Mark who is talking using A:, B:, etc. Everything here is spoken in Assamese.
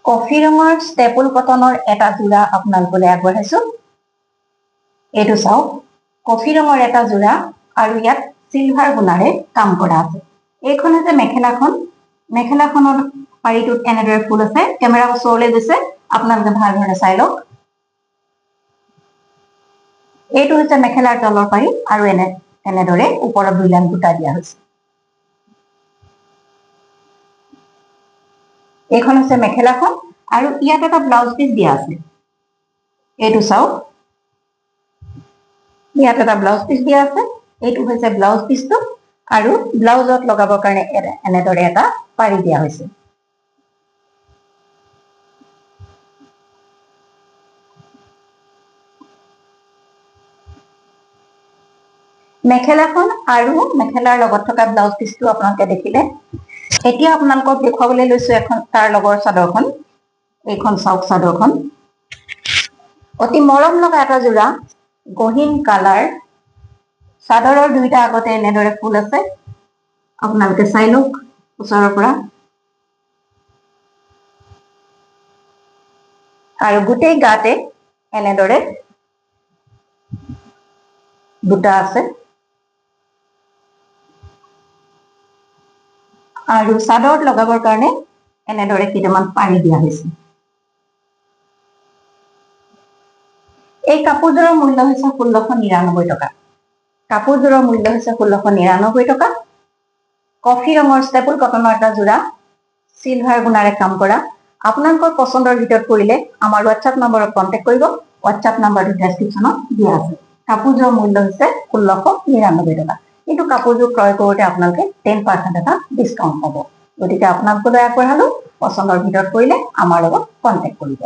A: কফি ৰঙৰ ষ্টেপল কটনৰ এটা যোৰা আপোনালোকলৈ আগবঢ়াইছো। এইটো চাওক, কফি ৰঙৰ এটা যোৰা আৰু ইয়াত চিলভাৰ গুণাৰে কাম কৰা আছে। এইখন হৈছে মেখেলাখন। মেখেলাখনৰ পাৰিটোত এনেদৰে ফুল আছে। কেমেৰা ওচৰলৈ গৈছে, আপোনালোকে ভাল ধৰণে চাই লওক। এইটো হৈছে মেখেলাৰ তলৰ পাৰি আৰু এনেদৰে ওপৰত 2 লাইন বুটা দিয়া হৈছে। এইখন হৈছে মেখেলাখন আৰু ইয়াত এটা ব্লাউজ পিচ দিয়া আছে। এইটো চাওক, ইয়াত এটা ব্লাউজ পিচ দিয়া আছে। এইটো হৈছে ব্লাউজ পিচটো আৰু ব্লাউজত লগাবৰ কাৰণে এনেদৰে এটা পাৰি দিয়া হৈছে। মেখেলাখন আৰু মেখেলাৰ লগত থকা ব্লাউজ পিচটো আপোনালোকে দেখিলে। এতিয়া আপোনালোকক দেখুৱাবলৈ লৈছো এখন তাৰ লগৰ চাদৰখন। এইখন চাওক চাদৰখন। অতি মৰম লগা এটা যোৰা গহীন কালাৰ। চাদৰৰ 2টা আগতে এনেদৰে ফুল আছে। আপোনালোকে চাই লওক ওচৰৰ পৰা। আৰু গোটেই গাতে এনেদৰে বুটা আছে। আৰু চাদৰত লগাবৰ কাৰণে এনেদৰে কেইটামান পাৰি দিয়া হৈছে। এই কাপোৰযোৰৰ মূল্য হৈছে 1699 টকা। কাপোৰযোৰৰ মূল্য হৈছে 1699 টকা। কফি ৰঙৰ ষ্টেপল কটনৰ এটা যোৰা, চিলভাৰ গুণাৰে কাম কৰা। আপোনালোকৰ পচন্দৰ ভিতৰত পৰিলে আমাৰ হোৱাটছআপ নম্বৰত কণ্টেক্ট কৰিব। হোৱাটছআপ নম্বৰটো ডেছক্ৰিপশ্যনত দিয়া আছে। কাপোৰযোৰৰ মূল্য হৈছে 1699 টকা। কিন্তু কাপোৰযোৰ ক্ৰয় কৰোঁতে আপোনালোকে 10% এটা ডিছকাউণ্ট পাব। গতিকে আপোনালোকলৈ আগবঢ়ালো, পচন্দৰ ভিতৰত পৰিলে আমাৰ লগত কণ্টেক্ট কৰিব।